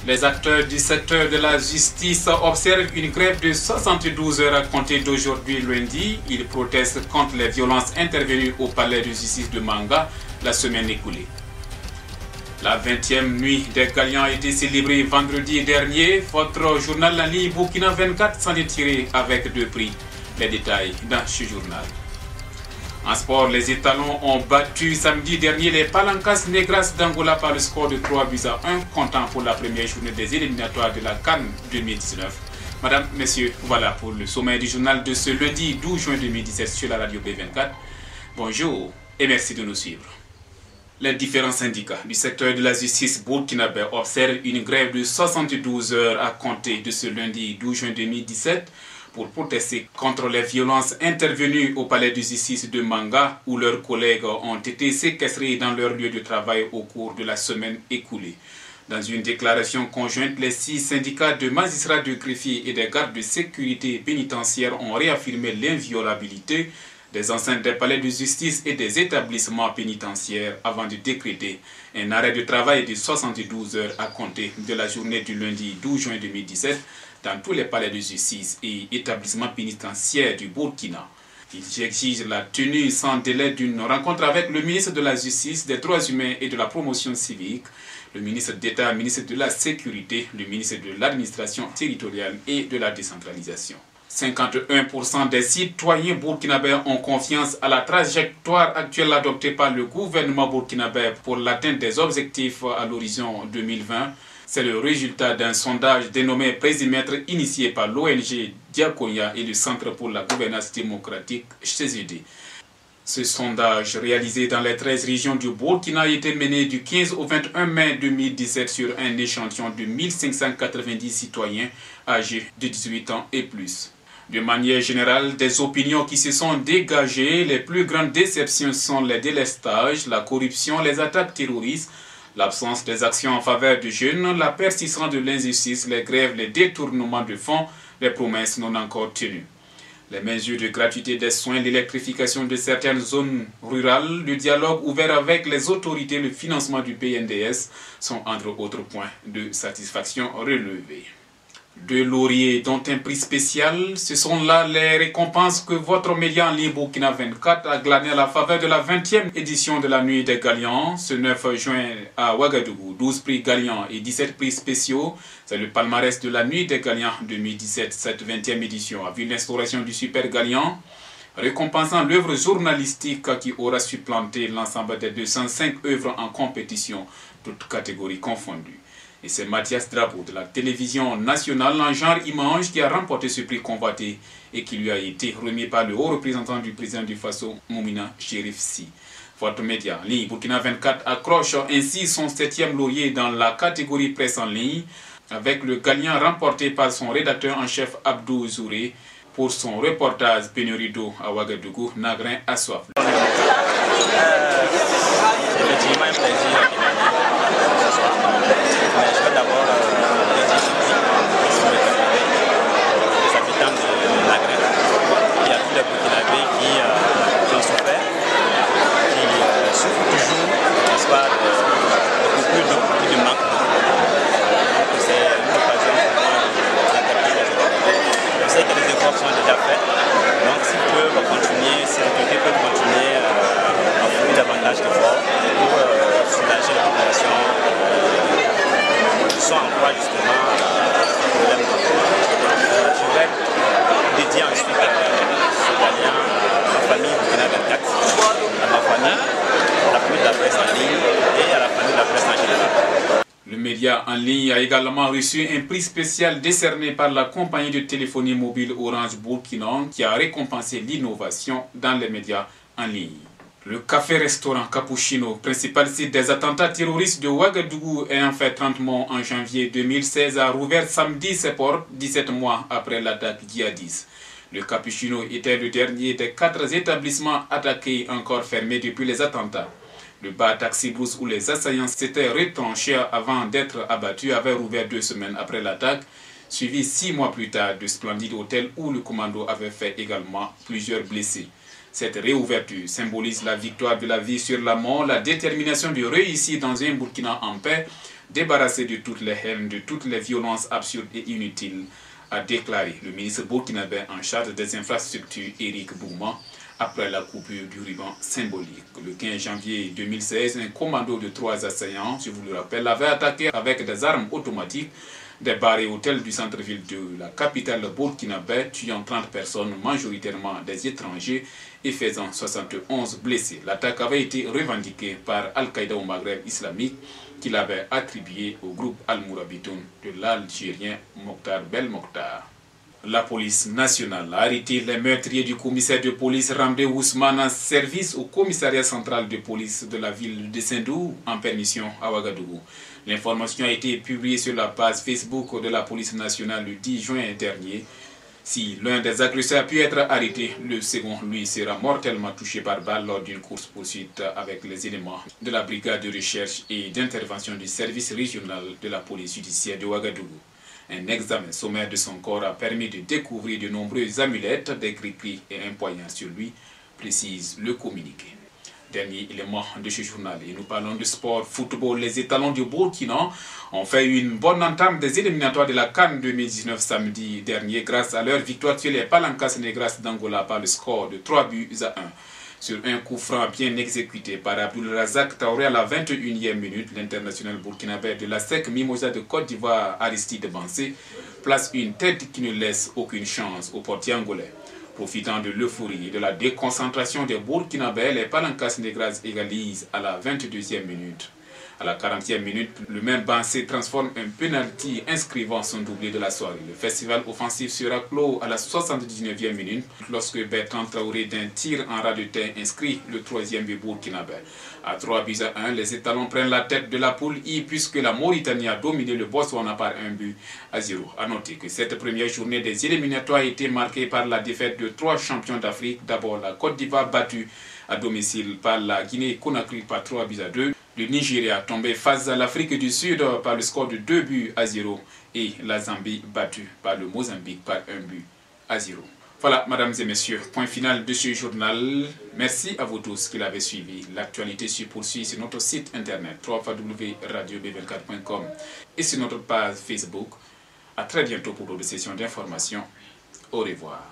Les acteurs du secteur de la justice observent une grève de 72 heures à compter d'aujourd'hui lundi. Ils protestent contre les violences intervenues au palais de justice de Manga la semaine écoulée. La 20e nuit des Galians a été célébrée vendredi dernier. Votre journal en ligne Burkina 24 s'en est tiré avec 2 prix. Les détails dans ce journal. En sport, les étalons ont battu samedi dernier les Palancas Negras d'Angola par le score de 3-1, comptant pour la première journée des éliminatoires de la CAN 2019. Madame, messieurs, voilà pour le sommet du journal de ce lundi 12 juin 2017 sur la radio B24. Bonjour et merci de nous suivre. Les différents syndicats du secteur de la justice burkinabé observent une grève de 72 heures à compter de ce lundi 12 juin 2017 pour protester contre les violences intervenues au palais de justice de Manga où leurs collègues ont été séquestrés dans leur lieu de travail au cours de la semaine écoulée. Dans une déclaration conjointe, les 6 syndicats de magistrats de greffiers et des gardes de sécurité pénitentiaire ont réaffirmé l'inviolabilité des enceintes des palais de justice et des établissements pénitentiaires avant de décréter un arrêt de travail de 72 heures à compter de la journée du lundi 12 juin 2017 dans tous les palais de justice et établissements pénitentiaires du Burkina. Ils exigent la tenue sans délai d'une rencontre avec le ministre de la Justice, des Droits humains et de la Promotion civique, le ministre d'État, ministre de la Sécurité, le ministre de l'Administration territoriale et de la décentralisation. 51% des citoyens burkinabés ont confiance à la trajectoire actuelle adoptée par le gouvernement burkinabé pour l'atteinte des objectifs à l'horizon 2020. C'est le résultat d'un sondage dénommé Présimètre initié par l'ONG Diakonia et le Centre pour la gouvernance démocratique CGD. Ce sondage, réalisé dans les 13 régions du Burkina, a été mené du 15 au 21 mai 2017 sur un échantillon de 1590 citoyens âgés de 18 ans et plus. De manière générale, des opinions qui se sont dégagées, les plus grandes déceptions sont les délestages, la corruption, les attaques terroristes, l'absence des actions en faveur des jeunes, la persistance de l'injustice, les grèves, les détournements de fonds, les promesses non encore tenues. Les mesures de gratuité des soins, l'électrification de certaines zones rurales, le dialogue ouvert avec les autorités, le financement du PNDS sont entre autres points de satisfaction relevés. 2 lauriers dont un prix spécial, ce sont là les récompenses que votre média en ligne Burkina 24 a glané à la faveur de la 20e édition de la Nuit des Galians, ce 9 juin à Ouagadougou. 12 prix Galians et 17 prix spéciaux, c'est le palmarès de la Nuit des Galians 2017. Cette 20e édition a vu l'instauration du Super Galian, récompensant l'œuvre journalistique qui aura supplanté l'ensemble des 205 œuvres en compétition, toutes catégories confondues. Et c'est Mathias Drapeau de la télévision nationale en genre image qui a remporté ce prix convoité et qui lui a été remis par le haut représentant du président du Faso, Moumina Chérif Sy. Votre média en ligne Burkina 24 accroche ainsi son 7e laurier dans la catégorie presse en ligne avec le gagnant remporté par son rédacteur en chef Abdou Zouré pour son reportage Pénurie d'eau à Ouagadougou, Nagrin à soif. Effectivement, un plaisir ce soir. Mais je veux d'abord dédier ce prix aux habitants de Nagrin et à tous les Burkinabés qui ont souffert, qui souffrent toujours, n'est-ce pas, de coupures d'eau et de manque d'eau. Donc c'est une occasion pour moi d'interpeller les autorités. Je sais que les efforts sont déjà faits, donc s'ils peuvent continuer, si les autorités peuvent continuer à fournir davantage d'efforts pour soulager la population qui sont en proie justement à ce problème. Je vais dédier ensuite ce gagnant à ma famille Burkina 24, à ma famille, à la famille de la presse en ligne et à la famille de la presse en général. Le média en ligne a également reçu un prix spécial décerné par la compagnie de téléphonie mobile Orange Burkina qui a récompensé l'innovation dans les médias en ligne. Le café-restaurant Cappuccino, principal site des attentats terroristes de Ouagadougou ayant fait 30 morts en janvier 2016, a rouvert samedi ses portes 17 mois après l'attaque djihadiste. Le Cappuccino était le dernier des 4 établissements attaqués encore fermés depuis les attentats. Le bar Taxi Brousse où les assaillants s'étaient retranchés avant d'être abattus avait rouvert 2 semaines après l'attaque, suivi 6 mois plus tard de splendides hôtels où le commando avait fait également plusieurs blessés. Cette réouverture symbolise la victoire de la vie sur la mort, la détermination de réussir dans un Burkina en paix, débarrassé de toutes les haines, de toutes les violences absurdes et inutiles, a déclaré le ministre burkinabé en charge des infrastructures, Éric Bouma, après la coupure du ruban symbolique. Le 15 janvier 2016, un commando de 3 assaillants, je vous le rappelle, avait attaqué avec des armes automatiques des bars et hôtels du centre-ville de la capitale burkinabé, tuant 30 personnes, majoritairement des étrangers, et faisant 71 blessés. L'attaque avait été revendiquée par Al-Qaïda au Maghreb islamique, qui l'avait attribuée au groupe Al-Mourabitoun de l'Algérien Mokhtar Belmokhtar. La police nationale a arrêté les meurtriers du commissaire de police Ramdé Ousmane en service au commissariat central de police de la ville de Sendou en permission à Ouagadougou. L'information a été publiée sur la page Facebook de la police nationale le 10 juin dernier. Si l'un des agresseurs a pu être arrêté, le second, lui, sera mortellement touché par balle lors d'une course-poursuite avec les éléments de la brigade de recherche et d'intervention du service régional de la police judiciaire de Ouagadougou. Un examen sommaire de son corps a permis de découvrir de nombreuses amulettes, des gris-gris et un poignard sur lui, précise le communiqué. Dernier élément de ce journal, et nous parlons de sport, football. Les étalons du Burkina ont fait une bonne entame des éliminatoires de la CAN 2019 samedi dernier grâce à leur victoire sur les Palancas Negras d'Angola par le score de 3-1. Sur un coup franc bien exécuté par Abdul Razak Taouré à la 21e minute, l'international burkinabé de la SEC Mimosa de Côte d'Ivoire, Aristide Bansé, place une tête qui ne laisse aucune chance au portier angolais. Profitant de l'euphorie et de la déconcentration des Burkinabés, les Palancas Negras égalisent à la 22e minute. À la 40e minute, le même Bansé transforme un penalty inscrivant son doublé de la soirée. Le festival offensif sera clos à la 79e minute lorsque Bertrand Traoré d'un tir en ras de terre inscrit le 3e but burkinabé. À 3-1, les étalons prennent la tête de la poule I puisque la Mauritanie a dominé le Botswana par 1-0. A noter que cette première journée des éliminatoires a été marquée par la défaite de 3 champions d'Afrique. D'abord la Côte d'Ivoire battue à domicile par la Guinée-Conakry par 3-2. Le Nigeria tombé face à l'Afrique du Sud par le score de 2-0 et la Zambie battue par le Mozambique par 1-0. Voilà, mesdames et messieurs, point final de ce journal. Merci à vous tous qui l'avez suivi. L'actualité se poursuit sur notre site internet www.radiob24.com et sur notre page Facebook. À très bientôt pour d'autres sessions d'information. Au revoir.